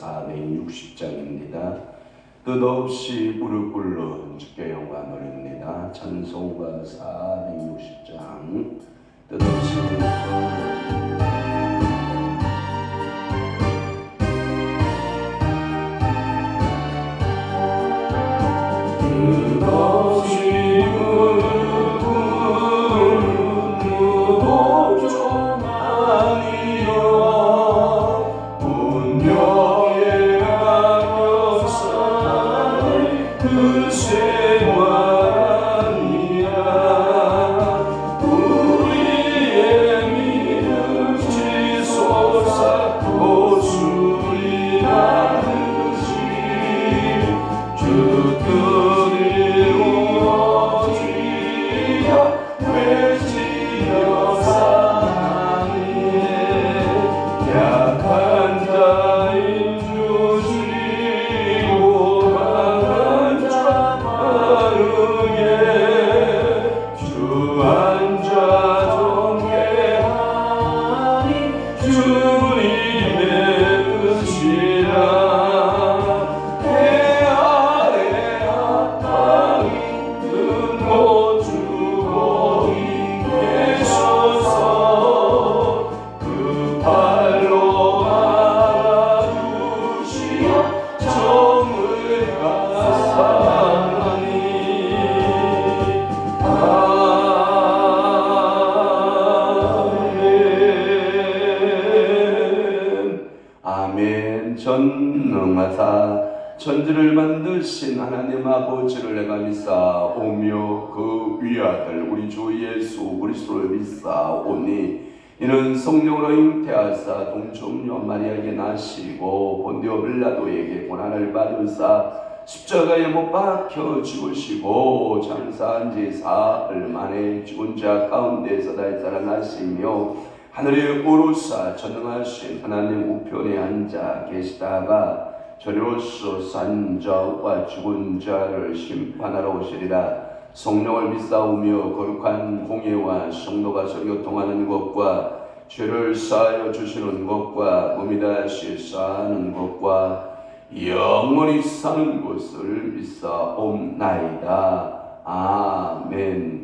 460장입니다. 끝없이 무릎 꿇는 주께 영광 돌립니다. 찬송가 460장 끝없이 무릎 꿇는 전능하사 천지를 만드신 하나님 아버지를 내가 믿사오며 그 위아들 우리 주 예수 그리스도를 믿사오니 이는 성령으로 잉태하사 동정녀 마리아에게 나시고 본디오 빌라도에게 고난을 받으사 십자가에 못 박혀 죽으시고 장사한 지 사흘 만에 죽은 자 가운데서 다시 살아나시며 하늘에 오르사 전능하신 하나님 우편에 앉아 계시다가 저리로서 산 자와 죽은 자를 심판하러 오시리라. 성령을 믿사오며 거룩한 공예와 성도가 서로 교통하는 것과 죄를 사하여 주시는 것과 몸이 다시 사는 것과 영원히 사는 것을 믿사옵나이다. 아멘.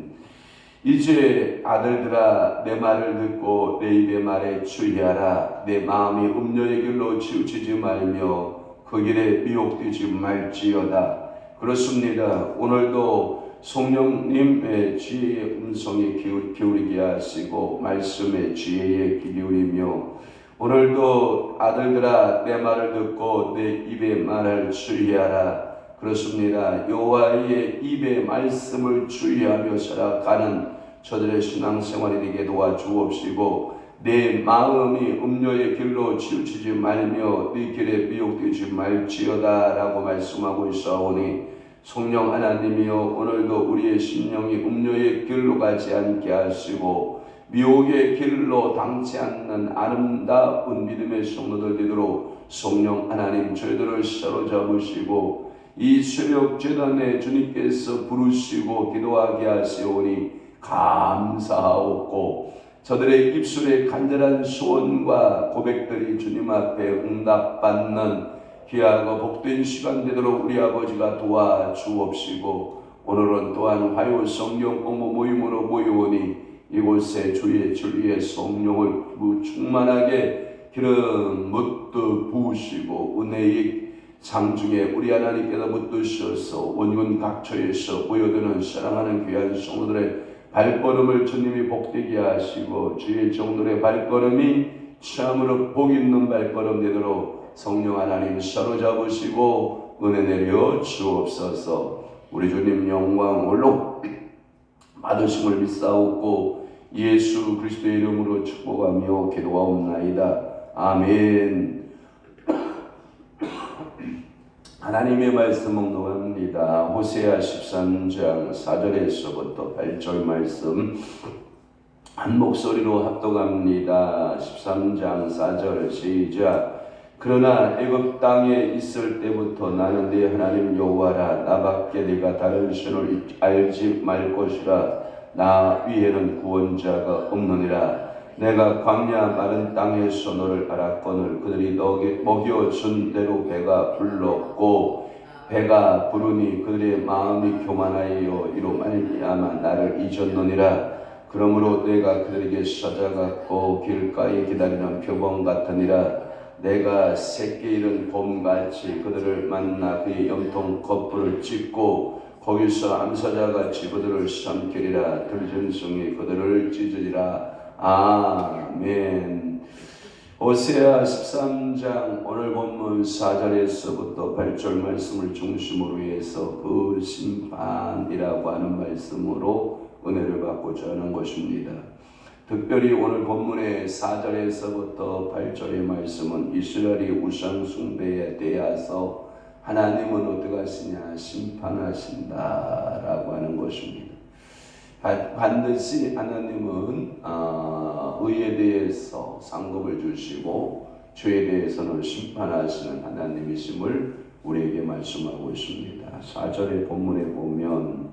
이제 아들들아 내 말을 듣고 내 입의 말에 주의하라. 내 마음이 음녀의 길로 치우치지 말며 그 길에 미혹되지 말지어다. 그렇습니다. 오늘도 성령님의 지혜의 음성에 기울이게 하시고 말씀의 지혜에 귀 기울이며 오늘도 아들들아 내 말을 듣고 내 입의 말을 주의하라. 그렇습니다. 여호와의 입의 말씀을 주의하며 살아가는 저들의 신앙생활이 되게 도와주옵시고 내 마음이 음녀의 길로 치우치지 말며 네 길에 미혹되지 말지어다 라고 말씀하고 있사오니 성령 하나님이여 오늘도 우리의 심령이 음녀의 길로 가지 않게 하시고 미혹의 길로 당치 않는 아름다운 믿음의 성도들 되도록 성령 하나님 저희들을 사로잡으시고 이 새벽 제단에 주님께서 부르시고 기도하게 하시오니 감사하옵고 저들의 입술에 간절한 소원과 고백들이 주님 앞에 응답받는 귀하고 복된 시간 되도록 우리 아버지가 도와주옵시고 오늘은 또한 화요 성령 공부 모임으로 모여오니 이곳에 주의 진리의 성령을 충만하게 기름 묻듯 부으시고 은혜의 상중에 우리 하나님께서 묻으셔서 원군 각처에서 모여드는 사랑하는 귀한 성도들의 발걸음을 주님이 복되게 하시고 주의 종들의 발걸음이 참으로 복 있는 발걸음 되도록 성령 하나님 사로잡으시고 은혜 내려 주옵소서. 우리 주님 영광 홀로 받으심을 믿사옵고 예수 그리스도의 이름으로 축복하며 기도하옵나이다. 아멘. 하나님의 말씀 묵상합니다. 호세아 13장 4절에서부터 8절 말씀 한 목소리로 합독합니다. 13장 4절 시작. 그러나 애굽 땅에 있을 때부터 나는 네 하나님 여호와라. 나밖에 네가 다른 신을 알지 말 것이라. 나 위에는 구원자가 없느니라. 내가 광야 마른 땅에서 너를 알았거늘 그들이 먹여준 대로 배가 불렀고 배가 부르니 그들의 마음이 교만하여 이로 말미암아 나를 잊었느니라. 그러므로 내가 그들에게 찾아갔고 길가에 기다리는 표범 같으니라. 내가 새끼 잃은 곰같이 그들을 만나 그의 염통 거풀을 찢고 거기서 암사자같이 그들을 삼키리라. 들짐승이 그들을 찢으리라. 아멘. 호세아 13장 오늘 본문 4절에서부터 8절 말씀을 중심으로 해서 그 심판이라고 하는 말씀으로 은혜를 받고자 하는 것입니다. 특별히 오늘 본문의 4절에서부터 8절의 말씀은 이스라엘이 우상 숭배에 대해서 하나님은 어떻게 하시냐 심판하신다라고 하는 것입니다. 반드시 하나님은 의에 대해서 상급을 주시고 죄에 대해서는 심판하시는 하나님이심을 우리에게 말씀하고 있습니다. 4절의 본문에 보면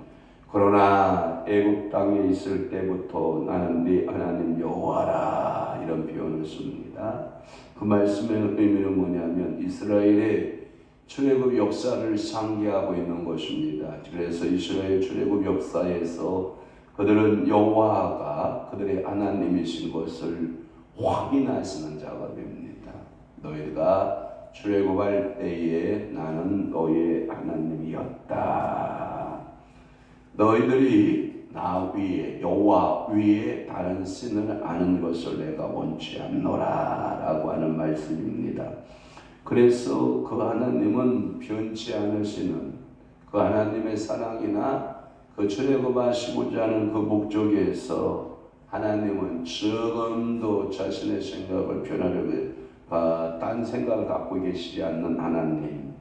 그러나 애굽 땅에 있을 때부터 나는 네 하나님 여호와라 이런 표현을 씁니다. 그 말씀의 의미는 뭐냐면 이스라엘의 출애굽 역사를 상기하고 있는 것입니다. 그래서 이스라엘 출애굽 역사에서 그들은 여호와가 그들의 하나님이신 것을 확인하시는 작업입니다. 너희가 출애굽할 때에 나는 너의 하나님이었다. 너희들이 나 위에 여호와 위에 다른 신을 아는 것을 내가 원치 않노라 라고 하는 말씀입니다. 그래서 그 하나님은 변치 않으시는 그 하나님의 사랑이나 그 출애굽하시고자 하는 그 목적에서 하나님은 조금도 자신의 생각을 변화를 딴 생각을 갖고 계시지 않는 하나님,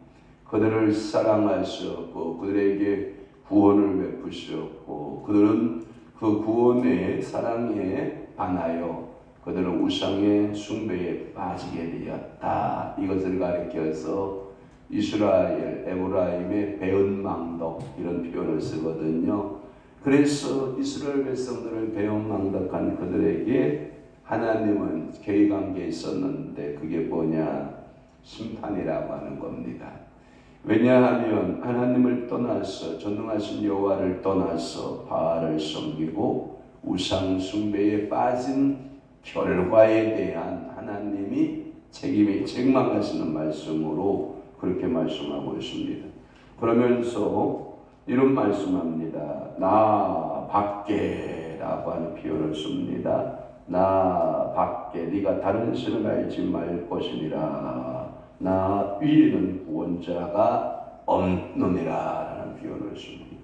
그들을 사랑하셨고 그들에게 구원을 베푸셨고 그들은 그 구원의 사랑에 반하여 그들은 우상의 숭배에 빠지게 되었다. 이것을 가리켜서 이스라엘, 에브라임의 배은망덕 이런 표현을 쓰거든요. 그래서 이스라엘 백성들을 배은망덕한 그들에게 하나님은 계획관계에 있었는데 그게 뭐냐? 심판이라고 하는 겁니다. 왜냐하면 하나님을 떠나서 전능하신 여호와를 떠나서 바알을 섬기고 우상 숭배에 빠진 결과에 대한 하나님이 책망하시는 말씀으로 그렇게 말씀하고 있습니다. 그러면서 이런 말씀합니다. 나 밖에 라고 하는 표현을 씁니다. 나 밖에 네가 다른 신을 알지 말 것이니라. 나 위에는 구원자가 없느니라 라는 표현을 씁니다.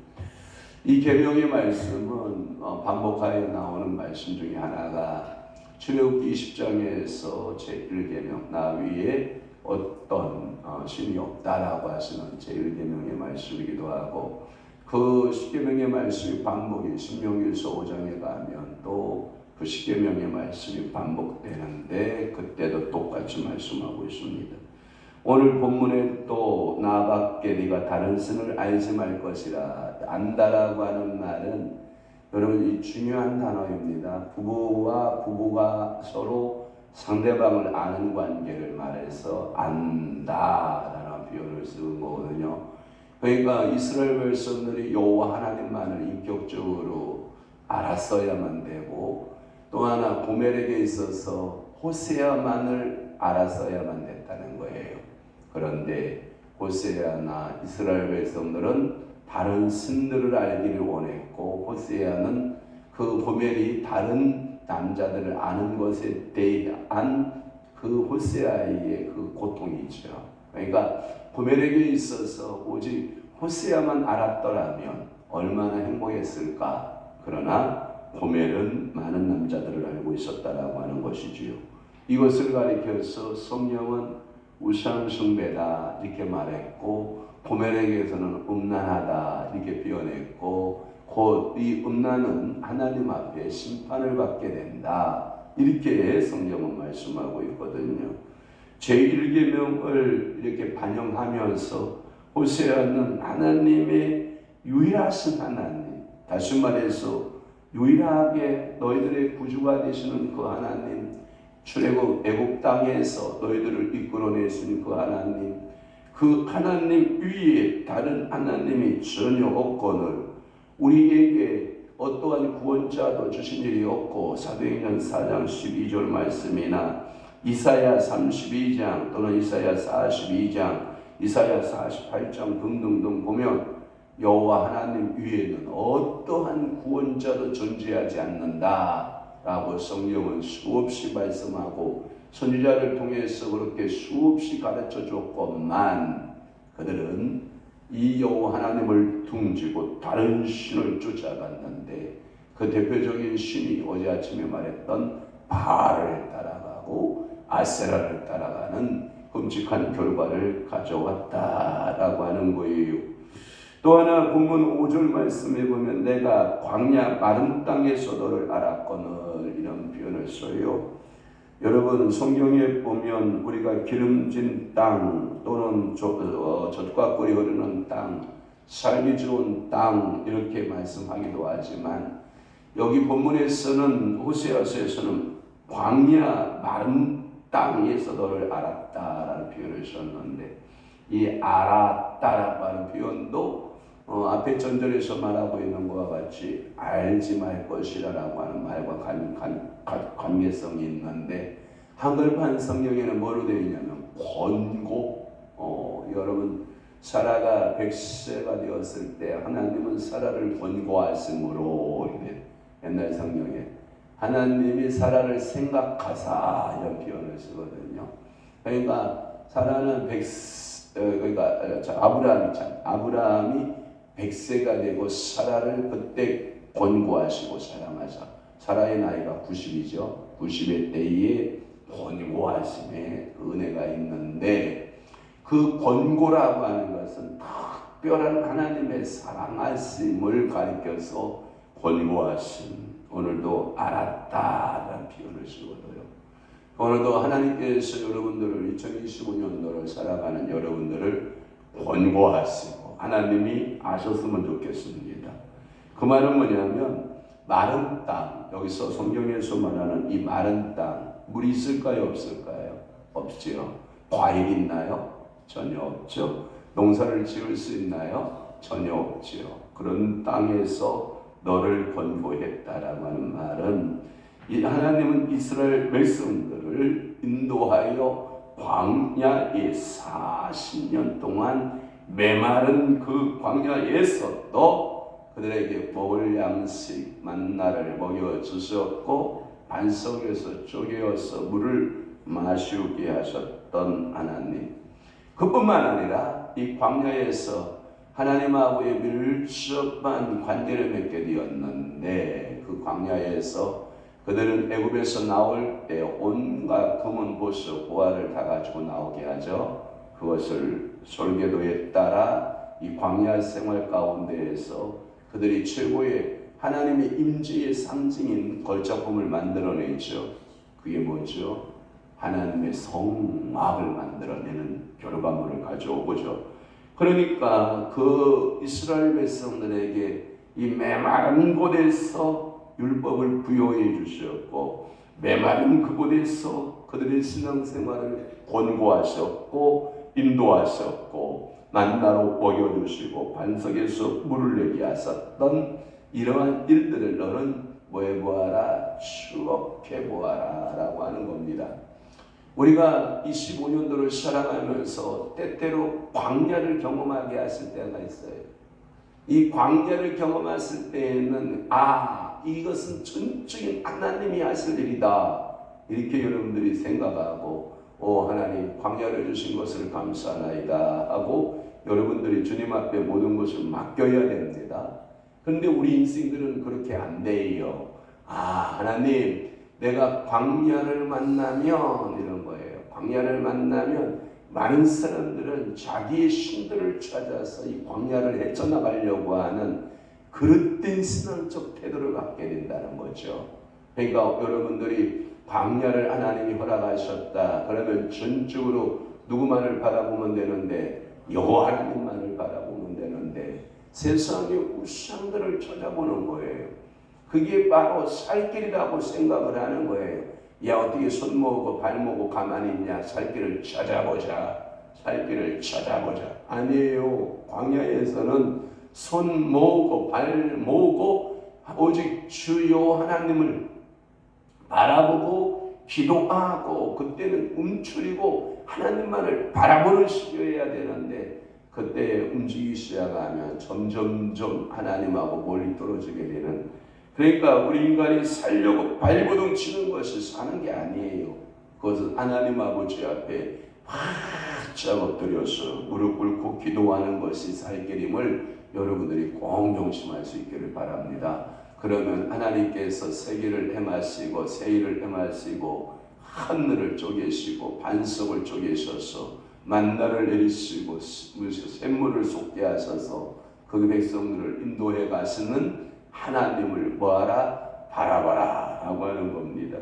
이 계명의 말씀은 반복하여 나오는 말씀 중에 하나가 출애굽기 20장에서 제1계명 나 위에 어떤 신이 없다라고 하시는 제1계명의 말씀이기도 하고 그 10계명의 말씀이 반복이 신명기서 5장에 가면 또 그 10계명의 말씀이 반복되는데 그때도 똑같이 말씀하고 있습니다. 오늘 본문에 또 나밖에 네가 다른 신을 알지 말 것이라 안다라고 하는 말은 여러분 이 중요한 단어입니다. 부부와 부부가 서로 상대방을 아는 관계를 말해서 안다라는 표현을 쓰는 거거든요. 그러니까 이스라엘 백성들이 여호와 하나님만을 인격적으로 알았어야만 되고 또 하나 고멜에게 있어서 호세아만을 알았어야만 됐다는 거예요. 그런데 호세아나 이스라엘 백성들은 다른 신들을 알기를 원했고 호세아는 그 고멜이 다른 남자들을 아는 것에 대한 그 호세아의 그 고통이죠. 그러니까 고멜에게 있어서 오직 호세아만 알았더라면 얼마나 행복했을까. 그러나 고멜은 많은 남자들을 알고 있었다라고 하는 것이지요. 이것을 가리켜서 성령은 우상 숭배다 이렇게 말했고 고멜에게서는 음란하다 이렇게 표현했고 곧 이 음란은 하나님 앞에 심판을 받게 된다 이렇게 성경은 말씀하고 있거든요. 제1계명을 이렇게 반영하면서 호세아는 하나님의 유일하신 하나님, 다시 말해서 유일하게 너희들의 구주가 되시는 그 하나님, 출애굽 애굽 땅에서 너희들을 이끌어내신 그 하나님, 그 하나님 위에 다른 하나님이 전혀 없거늘 우리에게 어떠한 구원자도 주신 일이 없고, 사도행전 4장 12절 말씀이나 이사야 32장 또는 이사야 42장, 이사야 48장 등등등 보면 여호와 하나님 위에는 어떠한 구원자도 존재하지 않는다라고 성경은 수없이 말씀하고 선지자를 통해서 그렇게 수없이 가르쳐 줬건만, 그들은 이 여호와 하나님을 둥지고 다른 신을 쫓아갔는데, 그 대표적인 신이 어제 아침에 말했던 바알을 따라가고 아세라를 따라가는 끔찍한 결과를 가져왔다라고 하는 거예요. 또 하나 본문 5절 말씀에 보면 내가 광야 마른 땅에서 너를 알았거늘 이런 표현을 써요. 여러분, 성경에 보면 우리가 기름진 땅 또는 젖과 꿀이 흐르는 땅, 살기 좋은 땅 이렇게 말씀하기도 하지만, 여기 본문에서는 호세아서에서는 광야 마른 땅에서 너를 알았다라는 표현을 썼는데, 이 알았다라고 하는 표현도 앞에 전절에서 말하고 있는 것과 같이 알지 말 것이라고 하는 말과 관계성이 있는데, 한글판 성경에는 뭐로 되어 있냐면 권고. 여러분, 사라가 100세가 되었을 때 하나님은 사라를 권고하심으로, 옛날 성경에 하나님이 사라를 생각하사 이런 표현을 쓰거든요. 그러니까 사라는 아브라함이 100세가 되고 사라를 그때 권고하시고 사랑하사. 사라의 나이가 90이죠. 90의 때에 권고하심에 그 은혜가 있는데, 그 권고라고 하는 것은 특별한 하나님의 사랑하심을 가리켜서 권고하심. 오늘도 알았다라는 표현을 쓰거든요. 오늘도 하나님께서 여러분들을 2025년도를 살아가는 여러분들을 권고하시고 하나님이 아셨으면 좋겠습니다. 그 말은 뭐냐면, 마른 땅, 여기서 성경에서 말하는 이 마른 땅, 물이 있을까요 없을까요? 없지요. 과일 있나요? 전혀 없죠. 농사를 지을 수 있나요? 전혀 없지요. 그런 땅에서 너를 권고했다라고 하는 말은, 이 하나님은 이스라엘 백성들을 인도하여 광야에 40년 동안 메마른 그 광야에서도 그들에게 먹을 양식 만나를 먹여 주셨고, 반석에서 쪼개어서 물을 마시게 하셨던 하나님. 그뿐만 아니라 이 광야에서 하나님하고의 밀접한 관계를 맺게 되었는데, 그 광야에서 그들은 애굽에서 나올 때 온갖 금은 보석 보화를 다 가지고 나오게 하죠. 그것을 설계도에 따라 이 광야 생활 가운데에서 그들이 최고의 하나님의 임재의 상징인 걸작품을 만들어내죠. 그게 뭐죠? 하나님의 성막을 만들어내는 결과물을 가져오죠. 그러니까 그 이스라엘 백성들에게 이 메마른 곳에서 율법을 부여해 주셨고, 메마른 그곳에서 그들의 신앙생활을 권고하셨고 인도하셨고, 만나로 먹여주시고 반석에서 물을 내게 하셨던 이러한 일들을 너는 뭐해보아라? 추억해보아라 라고 하는 겁니다. 우리가 25년도를 살아가면서 때때로 광야를 경험하게 하실 때가 있어요. 이 광야를 경험했을 때에는 이것은 전적인 하나님이 하실 일이다, 이렇게 여러분들이 생각하고 하나님 광야를 주신 것을 감사하나이다 하고 여러분들이 주님 앞에 모든 것을 맡겨야 됩니다. 그런데 우리 인생들은 그렇게 안 돼요. 하나님, 내가 광야를 만나면, 이런 거예요. 광야를 만나면 많은 사람들은 자기의 신들을 찾아서 이 광야를 헤쳐나가려고 하는 그릇된 신앙적 태도를 갖게 된다는 거죠. 그러니까 여러분들이 광야를 하나님이 허락하셨다 그러면 전적으로 누구만을 바라보면 되는데? 여호와 하나님만을 바라보면 되는데 세상의 우상들을 찾아보는 거예요. 그게 바로 살 길이라고 생각을 하는 거예요. 야, 어떻게 손 모으고 발 모으고 가만히 있냐? 살 길을 찾아보자. 살 길을 찾아보자. 아니에요. 광야에서는 손 모으고 발 모으고 오직 주요 하나님을 바라보고 기도하고, 그때는 움츠리고 하나님만을 바라보는 시기여야 되는데, 그때 움직이기 시작하면 점점점 하나님하고 멀리 떨어지게 되는, 그러니까 우리 인간이 살려고 발버둥 치는 것이 사는 게 아니에요. 그것은 하나님 아버지 앞에 바짝 엎드려서 무릎 꿇고 기도하는 것이 살 길임을 여러분들이 꼭 명심할 수 있기를 바랍니다. 그러면 하나님께서 세계를 헤마시고 세일을 헤마시고 하늘을 쪼개시고 반석을 쪼개셔서 만나를 내리시고 샘물을 쏟게 하셔서 그 백성들을 인도해 가시는 하나님을 뭐하라? 바라봐라 라고 하는 겁니다.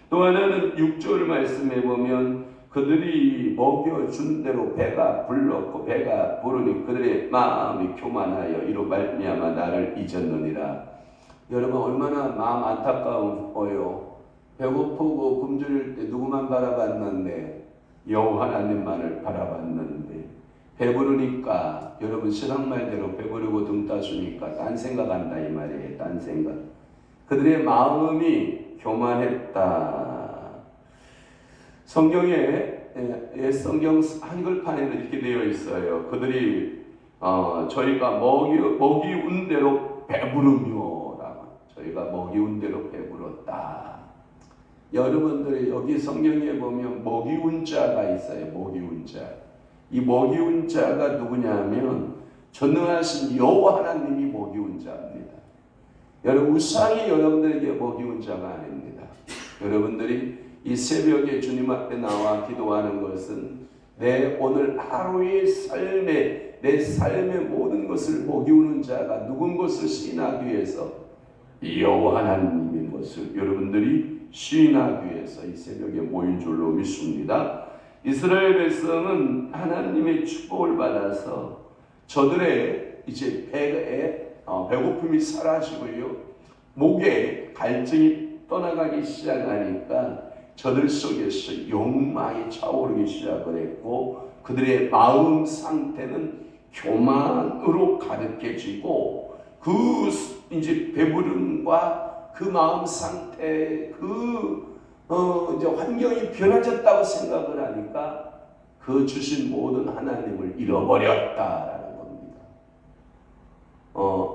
또 하나는 6절 말씀해 보면 그들이 먹여준 대로 배가 불렀고 배가 부르니 그들의 마음이 교만하여 이로 말미암아 나를 잊었느니라. 여러분, 얼마나 마음 안타까워요. 배고프고 굶주릴 때 누구만 바라봤는데? 여호와 하나님만을 바라봤는데, 배부르니까, 여러분 신앙 말대로 배부르고 등 따주니까 딴 생각한다 이 말이에요. 딴 생각. 그들의 마음이 교만했다. 성경에 성경 한글판에는 이렇게 되어 있어요. 그들이 저희가 먹이운 대로 배부르며라고, 저희가 먹이운 대로 배불렀다. 여러분들이 여기 성경에 보면 먹이운 자가 있어요. 먹이운 자. 이 먹이운 자가 누구냐면 전능하신 여호와 하나님이 먹이운 자입니다. 여러분, 우상이 여러분들에게 먹이운 자가 아닙니다. 여러분들이 이 새벽에 주님 앞에 나와 기도하는 것은 내 오늘 하루의 삶에, 내 삶의 모든 것을 먹이우는 자가 누군 것을 시인하기 위해서 여호와 하나님인 것을 여러분들이 시인하기 위해서 이 새벽에 모인 줄로 믿습니다. 이스라엘 백성은 하나님의 축복을 받아서 저들의 이제 배고픔이 사라지고요, 목에 갈증이 떠나가기 시작하니까 저들 속에서 욕망이 차오르기 시작을 했고, 그들의 마음 상태는 교만으로 가득해지고, 그 이제 배부름과 그 마음 상태, 이제 환경이 변화졌다고 생각을 하니까 그 주신 모든 하나님을 잃어버렸다라는 겁니다.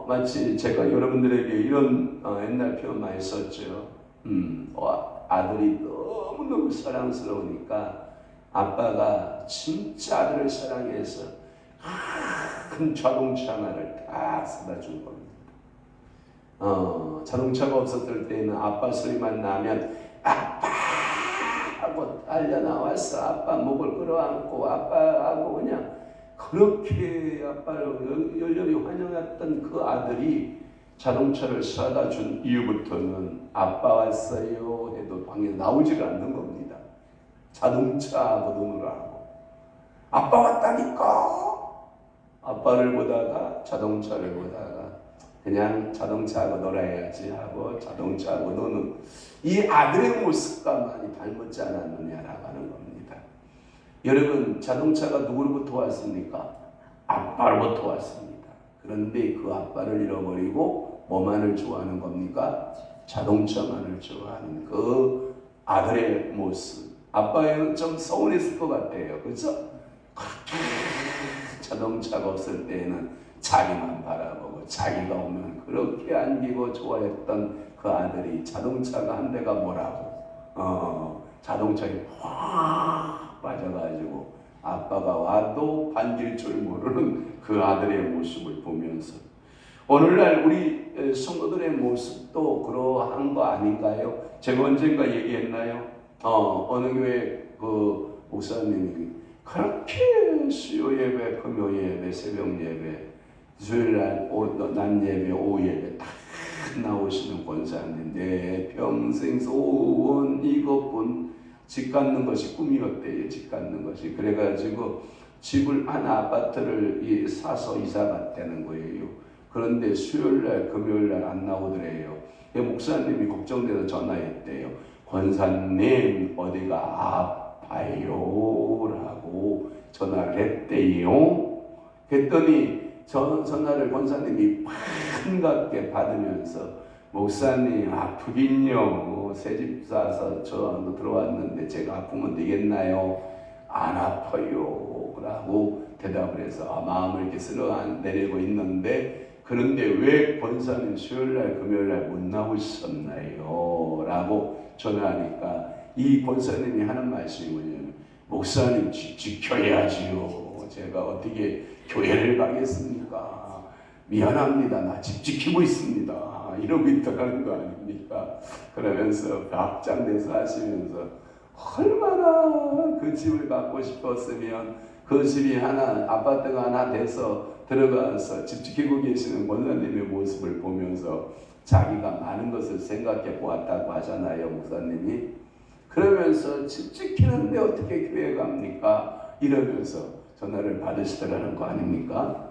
마치 제가 여러분들에게 이런 옛날 표현 많이 썼죠. 아들이 너무너무 사랑스러우니까 아빠가 진짜 아들을 사랑해서 큰 자동차 하나를 다 사다 준 겁니다. 자동차가 없었을 때는 아빠 소리만 나면 아빠 하고 달려 나와서 아빠 목을 끌어안고 아빠하고 그냥 그렇게 아빠를 열렬히 환영했던 그 아들이 자동차를 사다 준 이후부터는 아빠 왔어요 해도 방에 나오지가 않는 겁니다. 자동차 노동을 하고 아빠 왔다니까. 아빠를 보다가 자동차를 보다가 그냥 자동차하고 놀아야지 하고 자동차하고 노는 이 아들의 모습과 많이 닮았지 않았느냐라고 하는 겁니다. 여러분, 자동차가 누구로부터 왔습니까? 아빠로부터 왔습니다. 그런데 그 아빠를 잃어버리고 뭐만을 좋아하는 겁니까? 자동차만을 좋아하는 그 아들의 모습. 아빠는 좀 서운했을 것 같아요. 그렇죠? 자동차가 없을 때에는 자기만 바라보고 자기가 오면 그렇게 안기고 좋아했던 그 아들이 자동차가 한 대가 뭐라고 자동차에 확 빠져가지고 아빠가 와도 반길 줄 모르는 그 아들의 모습을 보면서 오늘날 우리 성도들의 모습도 그러한 거 아닌가요? 제가 언젠가 얘기했나요? 어느 교회 그 목사님이 그렇게 수요 예배, 금요 예배, 새벽 예배, 주일날 낮 예배, 오후 예배 다 나오시는 권사님, 내 평생 소원 이것뿐, 집 갖는 것이 꿈이었대요. 집 갖는 것이. 그래가지고 집을 한 아파트를 사서 이사 갔다는 거예요. 그런데 수요일날, 금요일날 안 나오더래요. 목사님이 걱정돼서 전화했대요. 권사님 어디가 아파요? 라고 전화를 했대요. 그랬더니 전화를 권사님이 반갑게 받으면서 목사님 아프긴요. 새집 사서 저 들어왔는데 제가 아프면 되겠나요? 안 아파요. 라고 대답을 해서 마음을 이렇게 쓸어 내리고 있는데 그런데 왜 권사님 수요일날 금요일날 못 나오셨나요? 라고 전화하니까 이 권사님이 하는 말씀이 뭐냐면 목사님 지켜야지요. 제가 어떻게 교회를 가겠습니까? 미안합니다. 나 집 지키고 있습니다. 이러고 있다는 거 아닙니까? 그러면서 박장대소 하시면서 얼마나 그 집을 갖고 싶었으면 그 집이 하나 아파트가 하나 돼서 들어가서 집 지키고 계시는 권사님의 모습을 보면서 자기가 많은 것을 생각해 보았다고 하잖아요, 목사님이. 그러면서 집 지키는데 어떻게 교회 갑니까? 이러면서 전화를 받으시더라는 거 아닙니까?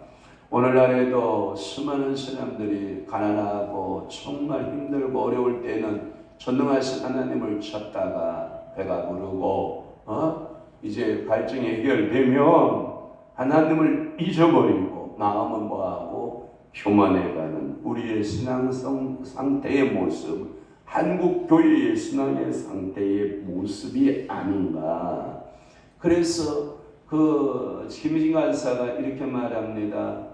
오늘날에도 수많은 사람들이 가난하고 정말 힘들고 어려울 때는 전능하신 하나님을 찾다가 배가 부르고 이제 갈증이 해결되면 하나님을 잊어버리고 마음은 뭐하고 교만해가는 우리의 신앙 상태의 모습, 한국 교회의 신앙의 상태의 모습이 아닌가. 그래서 김희진 간사가 이렇게 말합니다.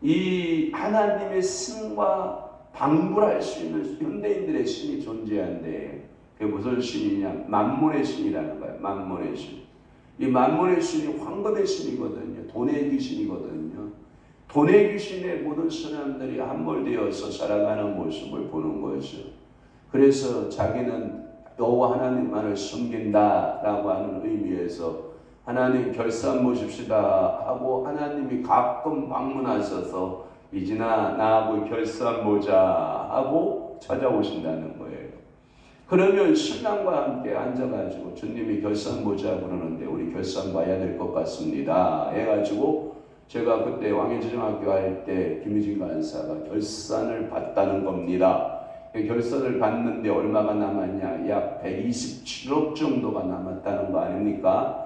이 하나님의 신과 방불할 수 있는 현대인들의 신이 존재한대. 그게 무슨 신이냐? 만몬의 신이라는 거예요. 만몬의 신. 이 만몬의 신이 황금의 신이거든요. 돈의 귀신이거든요. 돈의 귀신에 모든 사람들이 함몰되어서 살아가는 모습을 보는 거죠. 그래서 자기는 여호와 하나님만을 섬긴다라고 하는 의미에서 하나님 결산 보십시다 하고 하나님이 가끔 방문하셔서 이진아 나하고 결산 보자 하고 찾아오신다는 거예요. 그러면 신랑과 함께 앉아가지고 주님이 결산 보자 그러는데 우리 결산 봐야 될 것 같습니다 해가지고 제가 그때 왕해지정학교 할 때 김희진 간사가 결산을 받다는 겁니다. 결산을 받는데 얼마가 남았냐? 약 127억 정도가 남았다는 거 아닙니까?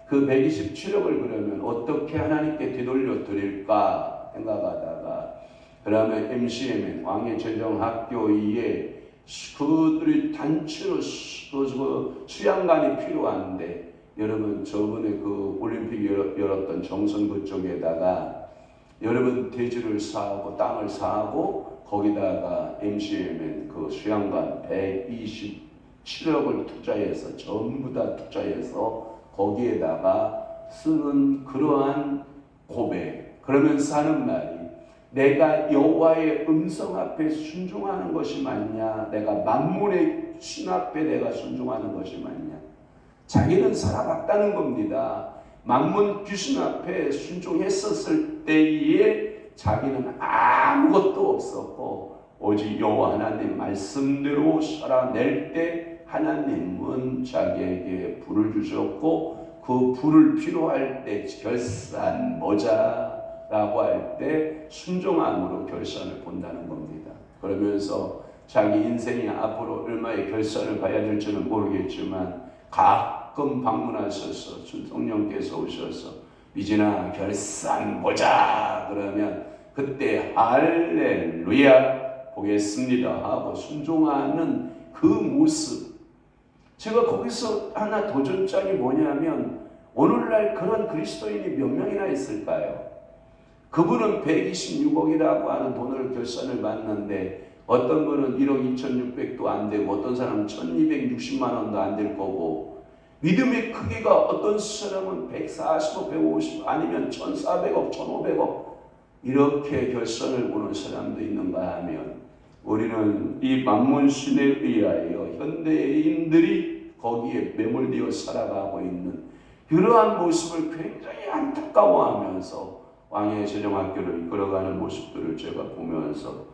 그 127억을 그러면 어떻게 하나님께 되돌려 드릴까 생각하다가 그러면 MCMN 왕해제정학교에 그들이 단체로 수양관이 필요한데 여러분 저번에 그 올림픽 열었던 정선 그쪽에다가 여러분 대지를 사고 땅을 사고 거기다가 MCMN 그 수양관 127억을 투자해서 전부 다 투자해서 거기에다가 쓰는 그러한 고백. 그러면서 하는 말이 내가 여호와의 음성 앞에 순종하는 것이 맞냐? 내가 만몬의 신 앞에 내가 순종하는 것이 맞냐? 자기는 살아갔다는 겁니다. 만몬 귀신 앞에 순종했었을 때에 자기는 아무것도 없었고 오직 여호와 하나님 말씀대로 살아낼 때 하나님은 자기에게 불을 주셨고 그 불을 필요할 때 결산 보자라고 할 때 순종함으로 결산을 본다는 겁니다. 그러면서 자기 인생이 앞으로 얼마의 결산을 봐야 될지는 모르겠지만 가끔 방문하셔서 성령께서 오셔서 미진아 결산 보자 그러면 그때 할렐루야 보겠습니다 하고 순종하는 그 모습. 제가 거기서 하나 도전장이 뭐냐면 오늘날 그런 그리스도인이 몇 명이나 있을까요? 그분은 126억이라고 하는 돈을 결산을 받는데 어떤 분은 1억 2,600도 안 되고 어떤 사람은 1,260만 원도 안 될 거고 믿음의 크기가 어떤 사람은 140억, 150억 아니면 1,400억, 1,500억 이렇게 결산을 보는 사람도 있는가 하면 우리는 이 만몬신에 의하여 현대인들이 거기에 매몰되어 살아가고 있는 그러한 모습을 굉장히 안타까워하면서 왕의 제정학교를 이끌어가는 모습들을 제가 보면서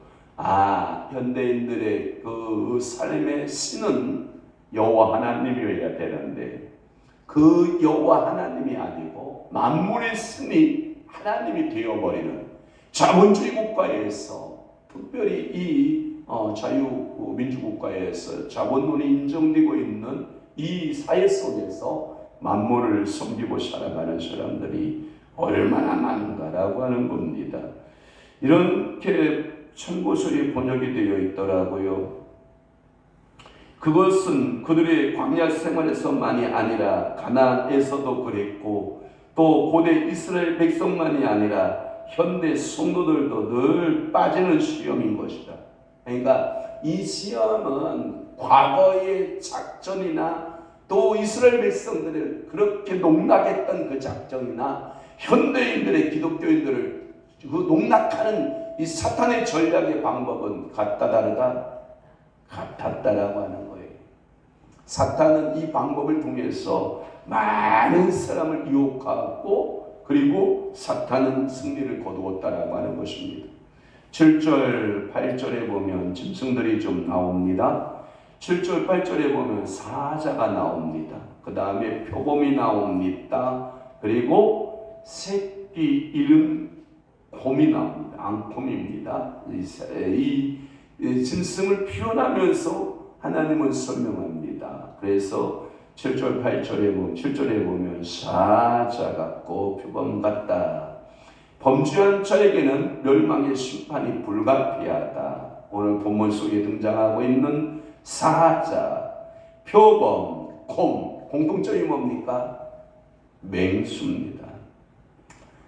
현대인들의 그 삶의 신은 여호와 하나님이어야 되는데 그 여호와 하나님이 아니고 만몬의 신이 하나님이 되어버리는 자본주의 국가에서 특별히 이 자유민주국가에서 자본론이 인정되고 있는 이 사회 속에서 만물을 섬기고 살아가는 사람들이 얼마나 많은가라고 하는 겁니다. 이렇게 천고설이 번역이 되어 있더라고요. 그것은 그들의 광야 생활에서만이 아니라 가나안에서도 그랬고, 또 고대 이스라엘 백성만이 아니라 현대 성도들도 늘 빠지는 시험인 것이다. 그러니까 이 시험은 과거의 작전이나 또 이스라엘 백성들을 그렇게 농락했던 그 작전이나 현대인들의 기독교인들을 그 농락하는 이 사탄의 전략의 방법은 같다 다르다? 같았다라고 하는 거예요. 사탄은 이 방법을 통해서 많은 사람을 유혹하고, 그리고 사탄은 승리를 거두었다라고 하는 것입니다. 7절 8절에 보면 짐승들이 좀 나옵니다. 7절 8절에 보면 사자가 나옵니다. 그 다음에 표범이 나옵니다. 그리고 새끼 이른 곰이 나옵니다. 앙콤입니다. 이 짐승을 표현하면서 하나님은 설명합니다. 그래서 7절 8절에 보면 7절에 보면 사자 같고 표범 같다. 범죄한 자에게는 멸망의 심판이 불가피하다. 오늘 본문 속에 등장하고 있는 사자, 표범, 곰, 공통점이 뭡니까? 맹수입니다.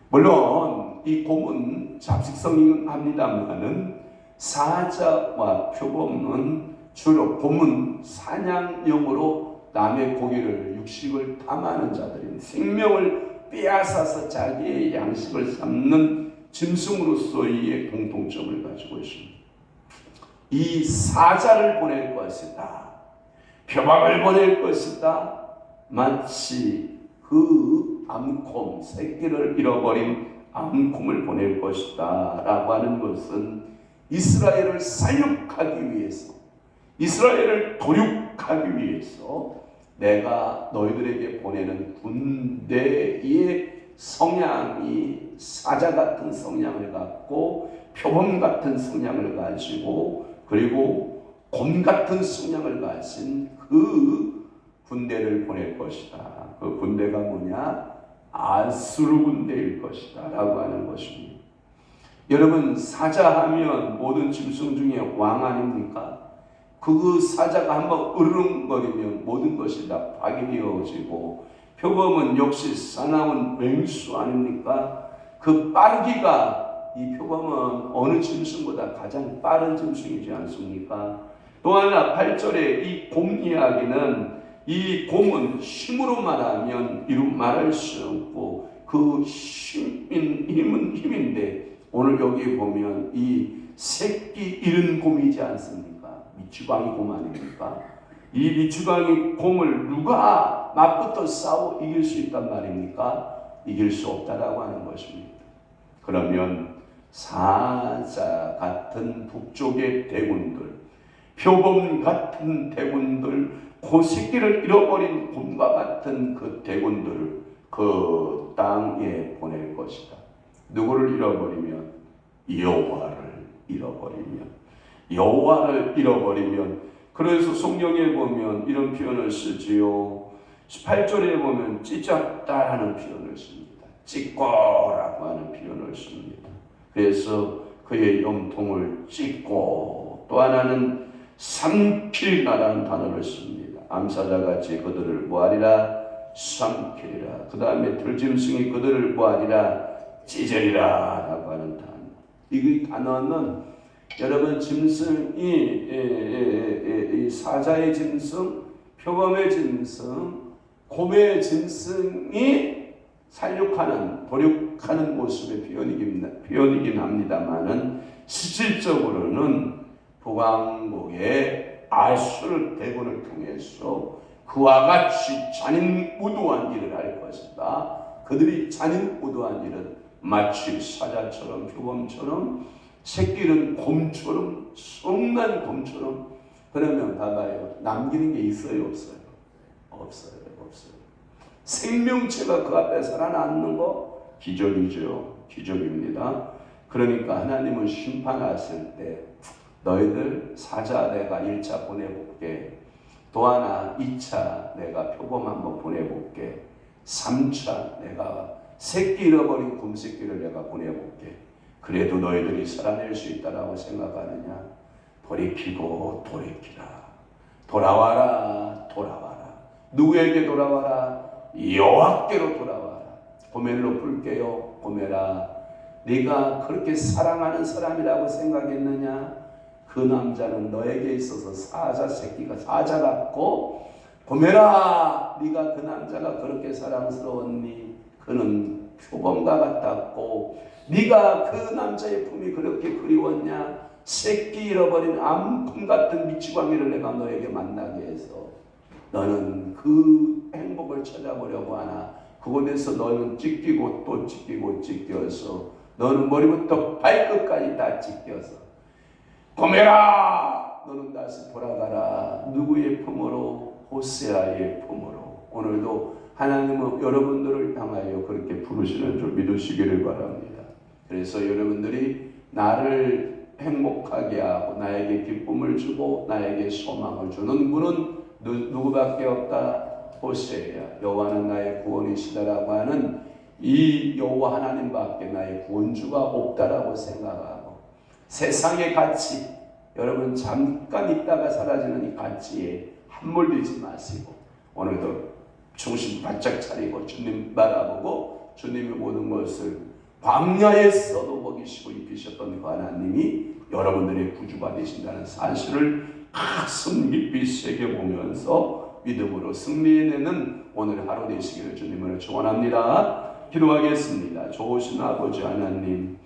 물론 이 곰은 잡식성이긴 합니다만은 사자와 표범은 주로 곰은 사냥용으로 남의 고기를 육식을 탐하는 자들인 생명을 빼앗아서 자기의 양식을 삼는 짐승으로서의 공통점을 가지고 있습니다. 이 사자를 보낼 것이다, 표범을 보낼 것이다, 마치 그 암콤, 새끼를 잃어버린 암콤을 보낼 것이다 라고 하는 것은 이스라엘을 살육하기 위해서, 이스라엘을 도륙하기 위해서 내가 너희들에게 보내는 군대의 성향이 사자 같은 성향을 갖고 표범 같은 성향을 가지고, 그리고 곰 같은 성향을 가진 그 군대를 보낼 것이다. 그 군대가 뭐냐? 아수르 군대일 것이다 라고 하는 것입니다. 여러분, 사자 하면 모든 짐승 중에 왕 아닙니까? 그 사자가 한번 으르렁거리면 모든 것이 다 파괴되어지고, 표범은 역시 사나운 맹수 아닙니까? 그 빠르기가, 이 표범은 어느 짐승보다 가장 빠른 짐승이지 않습니까? 또 하나 8절에 이 곰 이야기는, 이 곰은 힘으로 말하면 이루 말할 수 없고 그 힘은 힘인데, 오늘 여기 보면 이 새끼 잃은 곰이지 않습니까? 미추광이 곰 아닙니까? 이 미추광이 곰을 누가 맞붙어 싸워 이길 수 있단 말입니까? 이길 수 없다라고 하는 것입니다. 그러면 사자 같은 북쪽의 대군들, 표범 같은 대군들, 그 새끼를 잃어버린 곰과 같은 그 대군들을 그 땅에 보낼 것이다. 누구를 잃어버리면? 여호와를 잃어버리면. 여호와를 잃어버리면. 그래서 성경에 보면 이런 표현을 쓰지요. 18절에 보면 찢었다라는 표현을 씁니다. 찢고라고 하는 표현을 씁니다. 그래서 그의 염통을 찢고, 또 하나는 삼킬나라는 단어를 씁니다. 암사자같이 그들을 뭐하리라? 삼키리라. 그 다음에 들짐승이 그들을 뭐하리라? 찢으리라 라고 하는 단어. 이 단어는 여러분, 짐승이 사자의 짐승, 표범의 짐승, 곰의 짐승이 살육하는, 도륙하는 모습의 표현이긴 합니다만은 실질적으로는 북왕국의 아수르 대군을 통해서 그와 같이 잔인무도한 일을 할 것이다. 그들이 잔인무도한 일은 마치 사자처럼, 표범처럼, 새끼는 곰처럼, 성난 곰처럼. 그러면 봐봐요, 남기는 게 있어요, 없어요? 없어요. 생명체가 그 앞에 살아남는 거 기적이죠. 기적입니다. 그러니까 하나님은 심판하실 때 너희들 사자 내가 1차 보내볼게. 또 하나 2차 내가 표범 한번 보내볼게. 3차 내가 새끼 잃어버린 곰새끼를 내가 보내볼게. 그래도 너희들이 살아낼 수 있다라고 생각하느냐? 돌이키고 돌이키라. 돌아와라 돌아와라. 누구에게 돌아와라? 여호와께로 돌아와라. 고멜로 풀게요. 고멜아, 네가 그렇게 사랑하는 사람이라고 생각했느냐? 그 남자는 너에게 있어서 사자 새끼가 사자 같고, 고멜아, 네가 그 남자가 그렇게 사랑스러웠니? 그는 표범과 같았고, 네가 그 남자의 품이 그렇게 그리웠냐? 새끼 잃어버린 암품 같은 미치광이를 내가 너에게 만나게 해서 너는 그 행복을 찾아보려고 하나? 그곳에서 너는 찢기고 또 찢기고 찢겨서 너는 머리부터 발끝까지 다 찢겨서, 고멜아, 너는 다시 돌아가라. 누구의 품으로? 호세아의 품으로. 오늘도 하나님은 여러분들을 향하여 그렇게 부르시는 줄 믿으시기를 바랍니다. 그래서 여러분들이 나를 행복하게 하고 나에게 기쁨을 주고 나에게 소망을 주는 분은 누구밖에 없다? 호세아야. 여호와는 나의 구원이시다라고 하는 이 여호와 하나님밖에 나의 구원주가 없다라고 생각하고, 세상의 가치, 여러분 잠깐 있다가 사라지는 이 가치에 함몰되지 마시고 오늘도 중심 바짝 차리고 주님 바라보고 주님의 모든 것을 광야에서도 먹이시고 입히셨던 그 하나님이 여러분들의 구주가 되신다는 사실을 가슴 깊이 새겨보면서 믿음으로 승리해내는 오늘 하루 되시기를 주님을 축원합니다. 기도하겠습니다. 좋으신 아버지 하나님,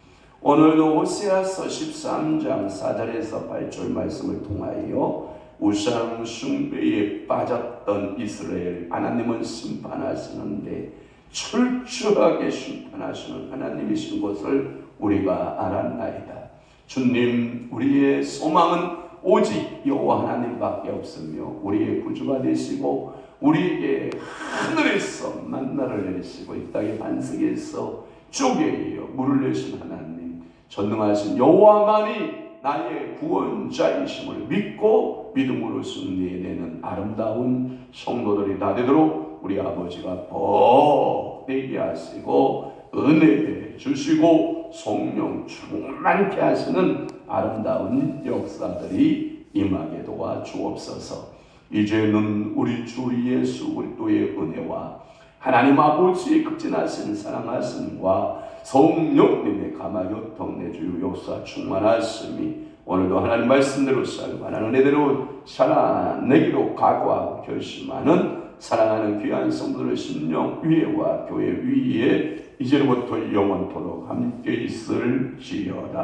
오늘도 호세아서 13장 4절에서 8절 말씀을 통하여 우상 숭배에 빠졌던 이스라엘 하나님은 심판하시는데 철저하게 심판하시는 하나님이신 것을 우리가 알았나이다. 주님, 우리의 소망은 오직 여호와 하나님밖에 없으며 우리의 구주가 되시고 우리에게 하늘에서 만나를 내리시고 이 땅의 반석에서 쪼개어 물을 내신 하나님, 전능하신 여호와만이 나의 구원자이심을 믿고 믿음으로 승리해내는 아름다운 성도들이 다 되도록 우리 아버지가 복되게 하시고 은혜 주시고 성령 충만케 하시는 아름다운 역사들이 임하게 도와 주옵소서. 이제는 우리 주 예수 그리스도의 은혜와 하나님 아버지의 극진하신 사랑하심과 성령님의 감화교통 내주 역사 충만하심이 오늘도 하나님 말씀대로 살고 하나님 은혜대로 살아내기로 각오하고 결심하는 사랑하는 귀한 성도들 심령 위에와 교회 위에 이제부터 영원토록 함께 있을지어다.